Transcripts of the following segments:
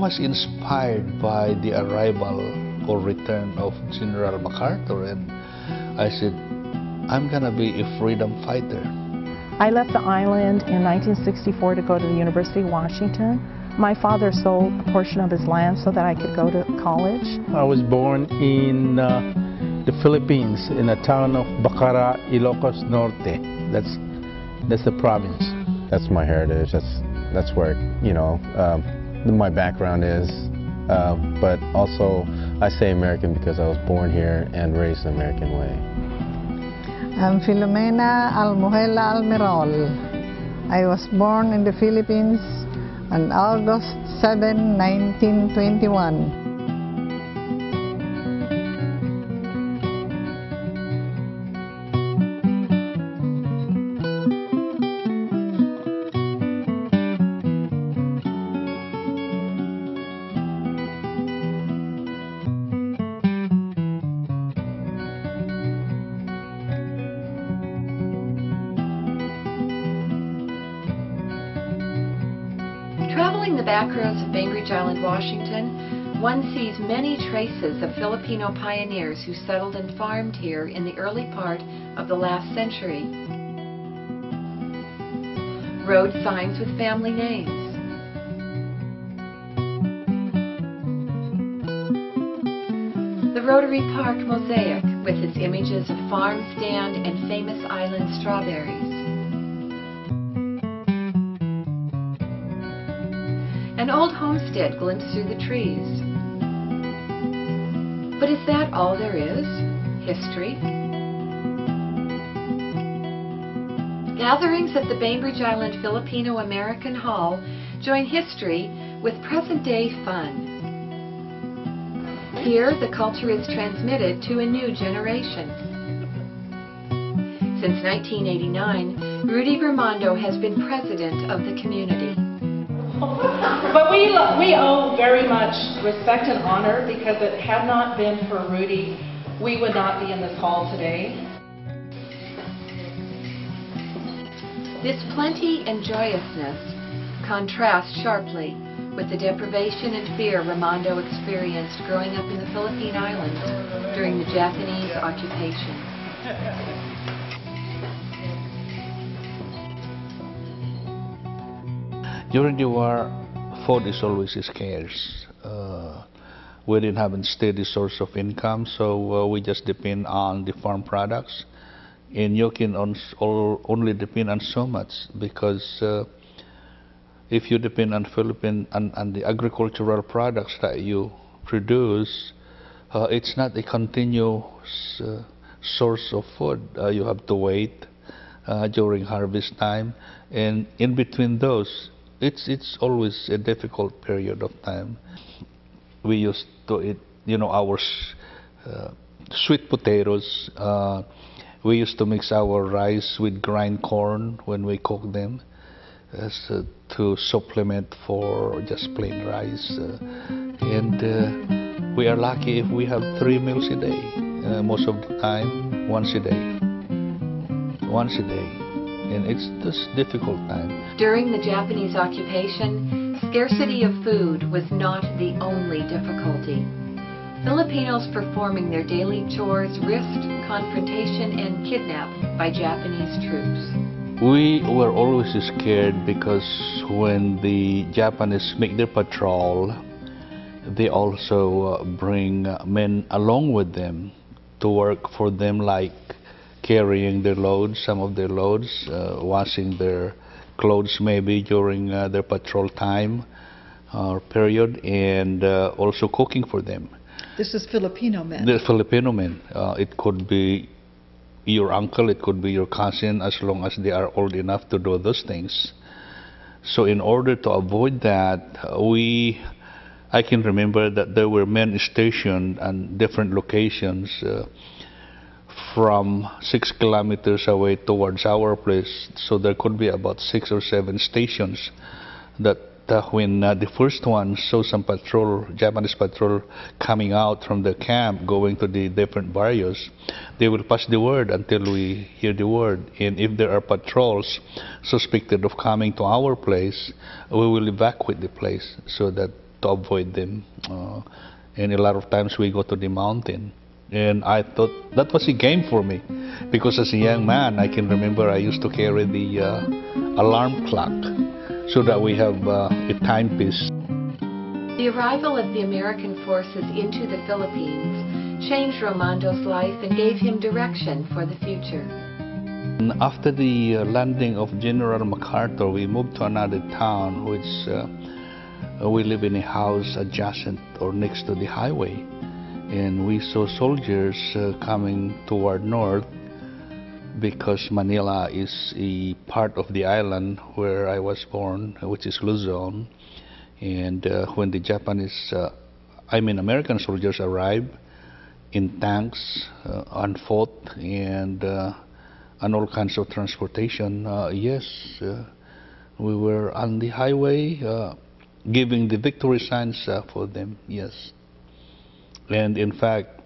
was inspired by the arrival or return of General MacArthur, and I said, I'm gonna be a freedom fighter. I left the island in 1964 to go to the University of Washington. My father sold a portion of his land so that I could go to college. I was born in the Philippines, in a town of Bacara, Ilocos Norte. That's the province. That's my heritage. That's where, you know, my background is. But also, I say American because I was born here and raised the American way. I'm Filomena Almohela Almerol. I was born in the Philippines on August 7, 1921. Traveling the back roads of Bainbridge Island, Washington, one sees many traces of Filipino pioneers who settled and farmed here in the early part of the last century. Road signs with family names. The Rotary Park mosaic with its images of farm stand and famous island strawberries. An old homestead glimpsed through the trees. But is that all there is? History? Gatherings at the Bainbridge Island Filipino-American Hall join history with present-day fun. Here, the culture is transmitted to a new generation. Since 1989, Rudy Rimando has been president of the community. But we owe very much respect and honor, because it had not been for Rudy, we would not be in this hall today. This plenty and joyousness contrast sharply with the deprivation and fear Rimando experienced growing up in the Philippine Islands during the Japanese occupation. During the war, food is always scarce. We didn't have a steady source of income, so we just depend on the farm products. And you can only depend on so much, because if you depend on on the agricultural products that you produce, it's not a continuous source of food. You have to wait during harvest time, and in between those, it's always a difficult period of time. We used to eat, you know, our sweet potatoes. We used to mix our rice with grind corn when we cook them, to supplement for just plain rice. And we are lucky if we have 3 meals a day. Most of the time, once a day. Once a day. And it's just difficult time. During the Japanese occupation, scarcity of food was not the only difficulty. Filipinos performing their daily chores risked confrontation and kidnapped by Japanese troops. We were always scared, because when the Japanese make their patrol, they also bring men along with them to work for them, like carrying their loads, some of their loads, washing their clothes maybe during their patrol time or period, and also cooking for them. This is Filipino men. The Filipino men. It could be your uncle, it could be your cousin, as long as they are old enough to do those things. So in order to avoid that, I can remember that there were men stationed at different locations from 6 kilometers away towards our place. So there could be about 6 or 7 stations that when the first one saw some patrol, Japanese patrol, coming out from the camp, going to the different barrios, they will pass the word until we hear the word. And if there are patrols suspected of coming to our place, we will evacuate the place, so that to avoid them. And a lot of times we go to the mountain. And I thought that was a game for me, because as a young man, I can remember I used to carry the alarm clock so that we have a timepiece. The arrival of the American forces into the Philippines changed Rimando's life and gave him direction for the future. After the landing of General MacArthur, we moved to another town, which we live in a house adjacent or next to the highway. And we saw soldiers coming toward north, because Manila is a part of the island where I was born, which is Luzon. And when the American soldiers arrived in tanks, on foot, and all kinds of transportation, yes, we were on the highway giving the victory signs for them, yes. And in fact,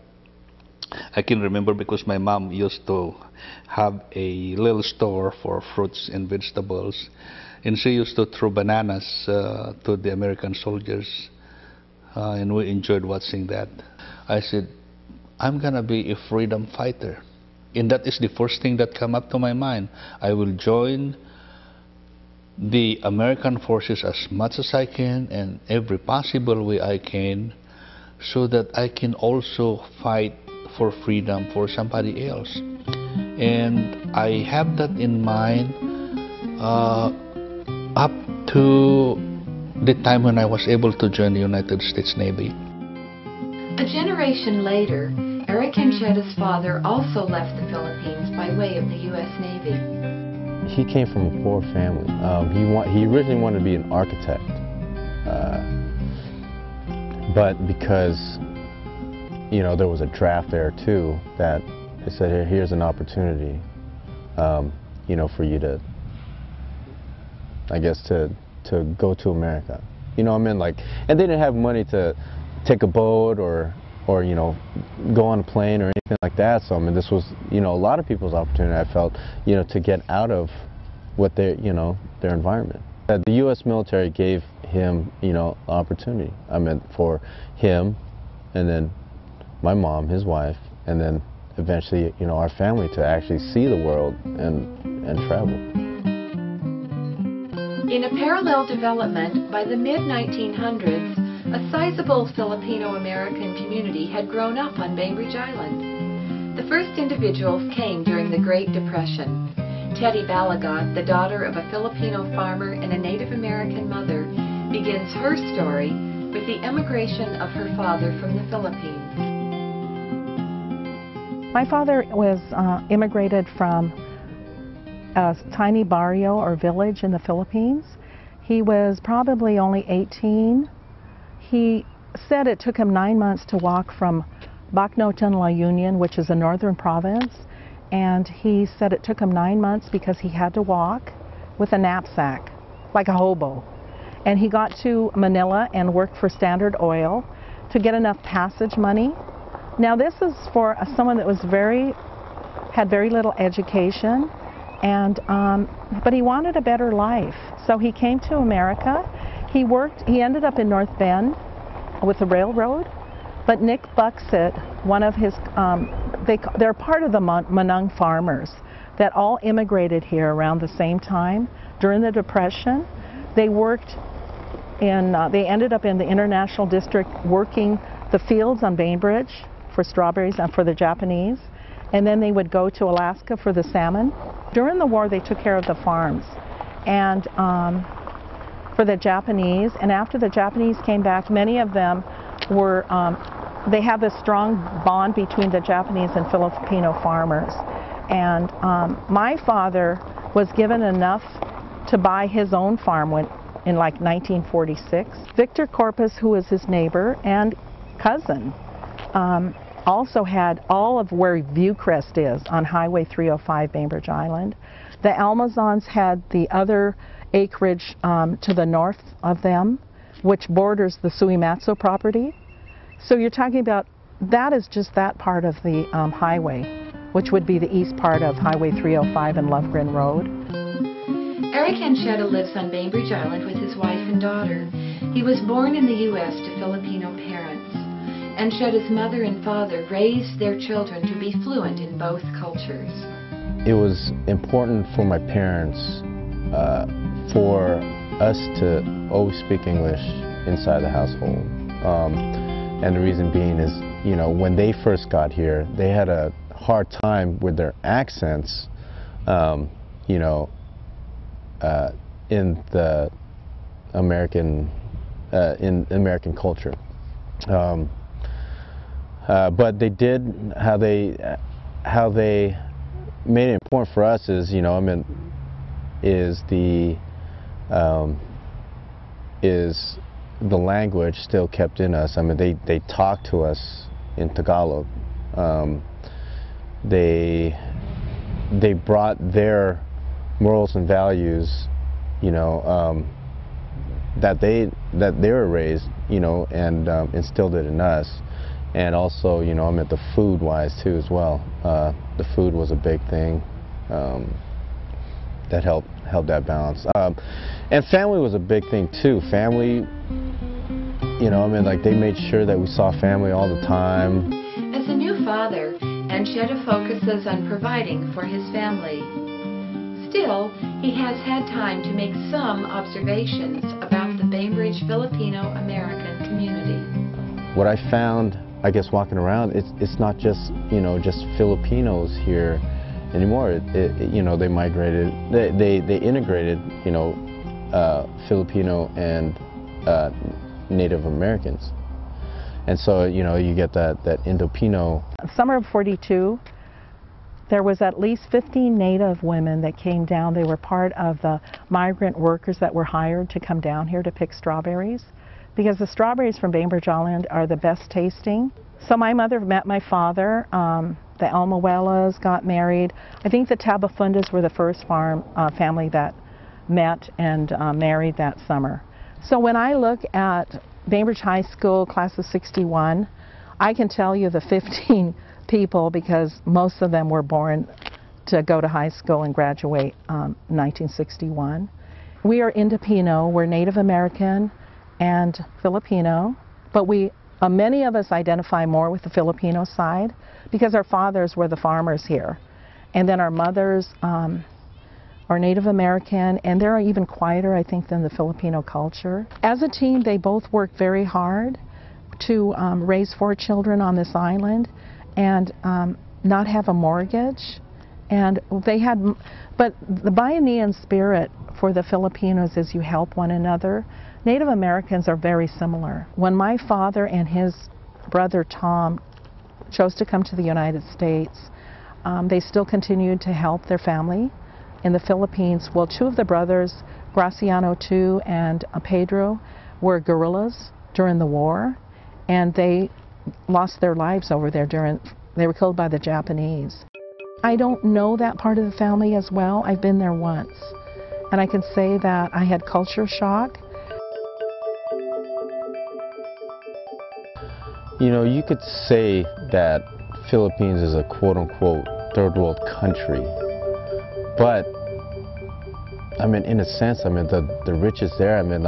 I can remember because my mom used to have a little store for fruits and vegetables, and she used to throw bananas to the American soldiers, and we enjoyed watching that. I said, I'm gonna be a freedom fighter, and that is the first thing that came up to my mind. I will join the American forces as much as I can, and every possible way I can, so that I can also fight for freedom for somebody else. And I have that in mind up to the time when I was able to join the United States Navy. A generation later, Eric Henchetta's father also left the Philippines by way of the U.S. Navy. He came from a poor family. He originally wanted to be an architect. But because, you know, there was a draft there too, that they said, here's an opportunity, you know, for you to, I guess, to go to America. You know, I mean, like, and they didn't have money to take a boat or you know, go on a plane or anything like that. So I mean, this was, you know, a lot of people's opportunity, I felt, you know, to get out of what their, you know, their environment. The U.S. military gave him, you know, opportunity. I mean, for him, and then my mom, his wife, and then eventually, you know, our family to actually see the world and travel. In a parallel development, by the mid-1900s, a sizable Filipino-American community had grown up on Bainbridge Island. The first individuals came during the Great Depression. Teddy Balagot, the daughter of a Filipino farmer and a Native American mother, begins her story with the emigration of her father from the Philippines. My father was immigrated from a tiny barrio or village in the Philippines. He was probably only 18. He said it took him 9 months to walk from Bacnotan, La Union, which is a northern province, and he said it took him 9 months because he had to walk with a knapsack, like a hobo. And he got to Manila and worked for Standard Oil to get enough passage money. Now this is for someone that was had very little education, and but he wanted a better life. So he came to America. He ended up in North Bend with the railroad, but Nick Buxett, one of his, they're part of the Manung farmers that all immigrated here around the same time during the Depression. They worked in, they ended up in the International District working the fields on Bainbridge for strawberries and for the Japanese, and then they would go to Alaska for the salmon. During the war, they took care of the farms and for the Japanese, and after the Japanese came back, many of them were, they have this strong bond between the Japanese and Filipino farmers. And my father was given enough to buy his own farm in like 1946. Victor Corpus, who was his neighbor and cousin, also had all of where Viewcrest is on Highway 305 Bainbridge Island. The Almazons had the other acreage to the north of them, which borders the Suimatsu property. So you're talking about, that is just that part of the highway, which would be the east part of Highway 305 and Lovegren Road. Eric Ancheta lives on Bainbridge Island with his wife and daughter. He was born in the U.S. to Filipino parents. Ancheta's mother and father raised their children to be fluent in both cultures. It was important for my parents for us to always speak English inside the household. And the reason being is, you know, when they first got here, they had a hard time with their accents, you know, in the American culture. But they did, how they made it important for us is, you know, I mean, is the language still kept in us. I mean, they talk to us in Tagalog. They brought their morals and values, you know, that they were raised, you know, and instilled it in us. And also, you know, I meant the food-wise too as well. The food was a big thing that helped that balance. And family was a big thing too. Family, you know, I mean, like they made sure that we saw family all the time. As a new father, Ancheta focuses on providing for his family. Still, he has had time to make some observations about the Bainbridge Filipino-American community. What I found, I guess, walking around, it's not just, you know, just Filipinos here anymore. You know, they migrated, they integrated, you know, Filipino and Native Americans. And so, you know, you get that Indo-Pino. Summer of '42, there was at least 15 Native women that came down. They were part of the migrant workers that were hired to come down here to pick strawberries, because the strawberries from Bainbridge Island are the best tasting. So my mother met my father, the Almoellas got married. I think the Tabafundas were the first family that met and married that summer. So when I look at Bainbridge High School, class of '61, I can tell you the 15 people because most of them were born to go to high school and graduate 1961. We are Indo-Pino, we're Native American and Filipino, but many of us identify more with the Filipino side because our fathers were the farmers here. And then our mothers are Native American, and they're even quieter, I think, than the Filipino culture. As a team, they both worked very hard to raise 4 children on this island and not have a mortgage. And they had, but the Bahian spirit for the Filipinos is you help one another. Native Americans are very similar. When my father and his brother Tom chose to come to the United States, they still continued to help their family in the Philippines. Well, 2 of the brothers, Graciano II and Pedro, were guerrillas during the war, and they lost their lives over there they were killed by the Japanese. I don't know that part of the family as well. I've been there once, and I can say that I had culture shock. You know, you could say that Philippines is a quote-unquote third world country, but I mean, in a sense, I mean, the riches there. I mean,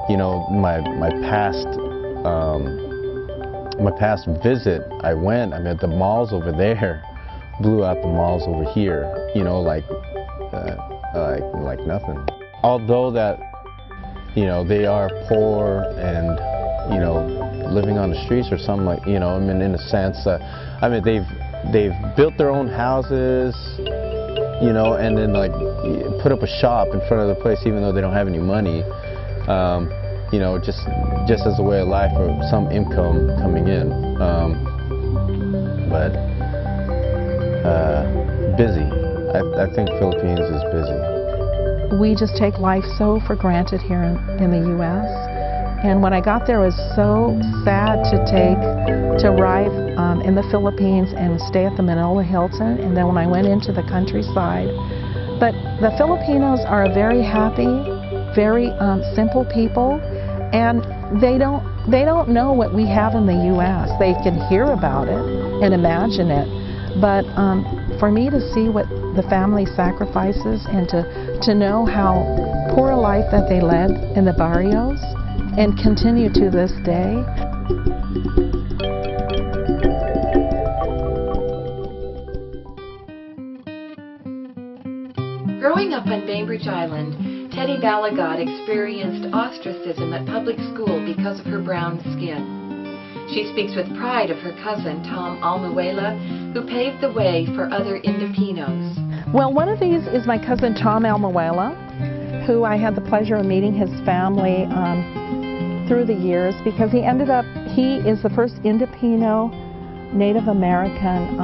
you know, my past visit, I went. I mean, the malls over there blew out the malls over here. You know, like nothing. Although that, you know, they are poor and, you know, living on the streets or something, like, you know, I mean, in a sense, I mean, they've built their own houses, you know, and then like put up a shop in front of the place even though they don't have any money, you know, just as a way of life or some income coming in, but busy. I think Philippines is busy. We just take life so for granted here in the U.S. And when I got there, it was so sad to arrive in the Philippines and stay at the Manila Hilton, and then when I went into the countryside. But the Filipinos are a very happy, very simple people, and they don't know what we have in the U.S. They can hear about it and imagine it, but for me to see what the family sacrifices and to know how poor a life that they led in the barrios and continue to this day. Growing up on Bainbridge Island, Teddy Balagot experienced ostracism at public school because of her brown skin. She speaks with pride of her cousin, Tom Almuela, who paved the way for other Indopinos. Well, one of these is my cousin Tom Almuela, who I had the pleasure of meeting his family through the years, because he is the first Indopino Native American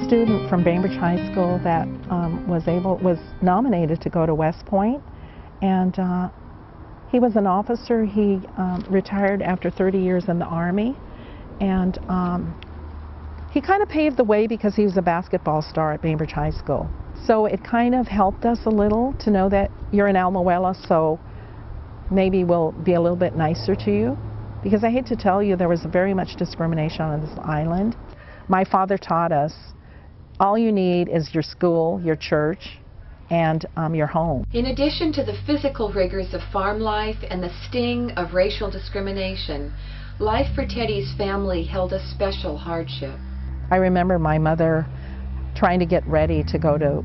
student from Bainbridge High School that was nominated to go to West Point, and he was an officer. He retired after 30 years in the Army, and he kind of paved the way because he was a basketball star at Bainbridge High School. So it kind of helped us a little to know that you're an Almuela, so maybe we'll be a little bit nicer to you. Because I hate to tell you, there was very much discrimination on this island. My father taught us, all you need is your school, your church, and your home. In addition to the physical rigors of farm life and the sting of racial discrimination, life for Teddy's family held a special hardship. I remember my mother trying to get ready to go to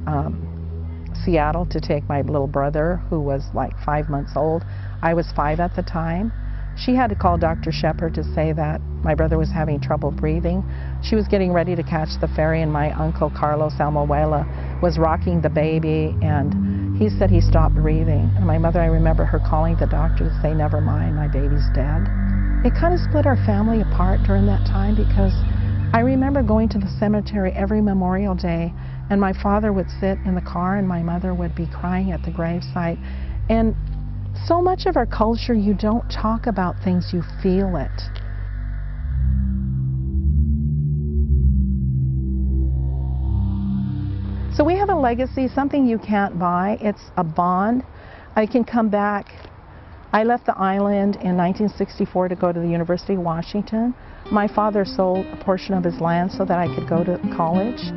Seattle to take my little brother, who was like 5 months old. I was 5 at the time. She had to call Dr. Shepard to say that my brother was having trouble breathing. She was getting ready to catch the ferry, and my uncle Carlos Almuela was rocking the baby, and he said he stopped breathing. And my mother, I remember her calling the doctor to say, "Never mind, my baby's dead." It kind of split our family apart during that time, because I remember going to the cemetery every Memorial Day, and my father would sit in the car and my mother would be crying at the gravesite. And so much of our culture, you don't talk about things, you feel it. So we have a legacy, something you can't buy. It's a bond. I can come back. I left the island in 1964 to go to the University of Washington. My father sold a portion of his land so that I could go to college.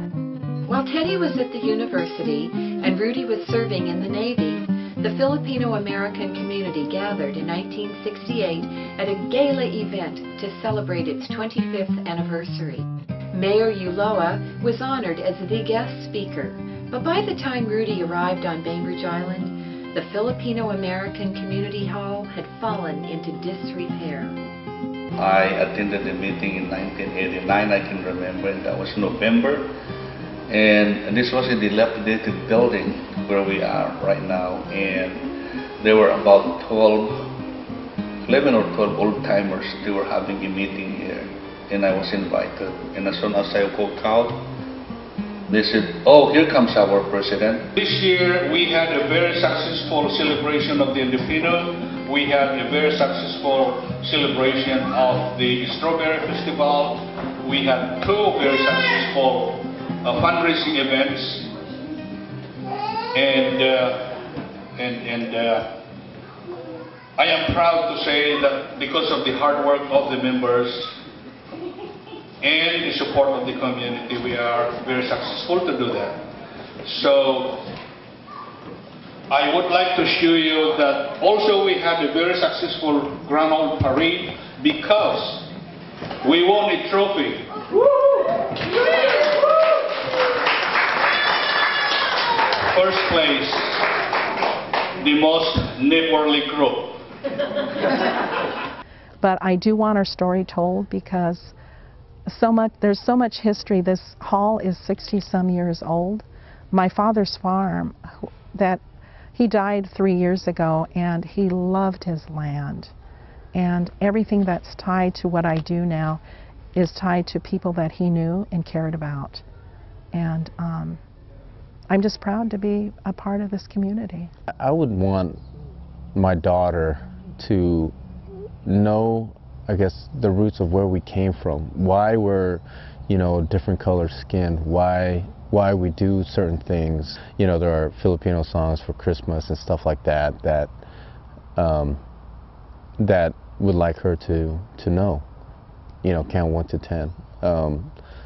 While Teddy was at the university and Rudy was serving in the Navy, the Filipino-American community gathered in 1968 at a gala event to celebrate its 25th anniversary. Mayor Ulloa was honored as the guest speaker, but by the time Rudy arrived on Bainbridge Island, the Filipino-American Community Hall had fallen into disrepair. I attended the meeting in 1989, I can remember, and that was November. And this was a dilapidated building where we are right now, and there were about 11 or 12 old-timers. They were having a meeting here, and I was invited. And as soon as I walked out, they said, "Oh, here comes our president." This year we had a very successful celebration of the Indopino. We had a very successful celebration of the Strawberry Festival. We had 2 very successful fundraising events, and I am proud to say that because of the hard work of the members and the support of the community, we are very successful to do that. So I would like to show you that also we had a very successful Grand Old Parade because we won a trophy. First place, the most neighborly group. But I do want our story told because there's so much history. This hall is 60-some years old. My father's farm, that he died 3 years ago, and he loved his land. And everything that's tied to what I do now is tied to people that he knew and cared about. And I'm just proud to be a part of this community. I would want my daughter to know, I guess, the roots of where we came from, why we're, different colored skin, why we do certain things. There are Filipino songs for Christmas and stuff like that that would like her to know, count 1 to 10.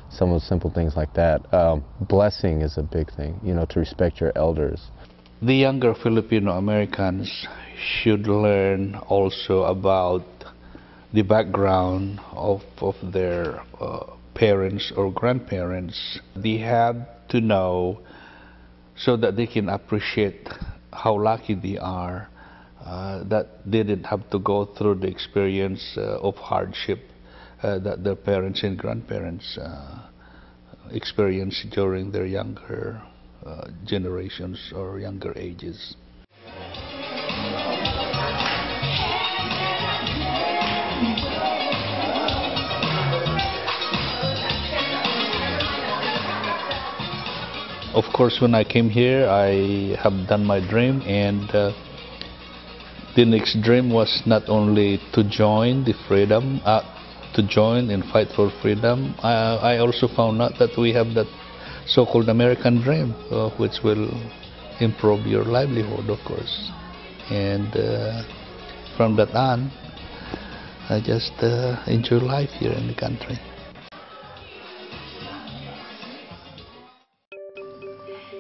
some of the simple things like that. Blessing is a big thing, you know, to respect your elders. The younger Filipino Americans should learn also about the background of their parents or grandparents. They have to know so that they can appreciate how lucky they are that they didn't have to go through the experience of hardship that their parents and grandparents experienced during their younger generations or younger ages. Of course, when I came here, I have done my dream, and the next dream was not only to join the freedom, to join and fight for freedom. I also found out that we have that so-called American dream, which will improve your livelihood, of course. And from that on, I just enjoy life here in the country.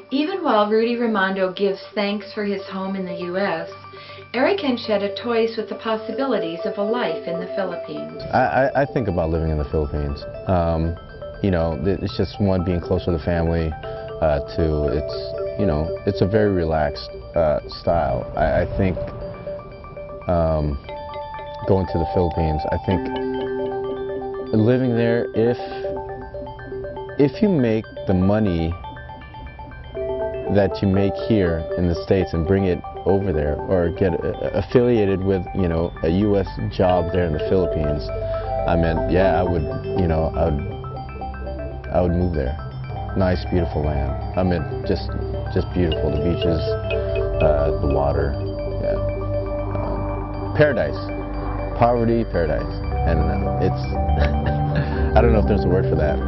Even while Rudy Rimando gives thanks for his home in the U.S., Eric Encheta toys with the possibilities of a life in the Philippines. I think about living in the Philippines. You know, it's just one, being close to the family. Two, it's, you know, it's a very relaxed style. I think going to the Philippines, I think living there, if you make the money that you make here in the States and bring it over there, or get affiliated with, you know, a U.S. job there in the Philippines, I mean, yeah, I would, you know, I would move there. Nice, beautiful land. I mean, just beautiful. The beaches, the water, yeah. Paradise. Poverty, paradise. And it's, I don't know if there's a word for that.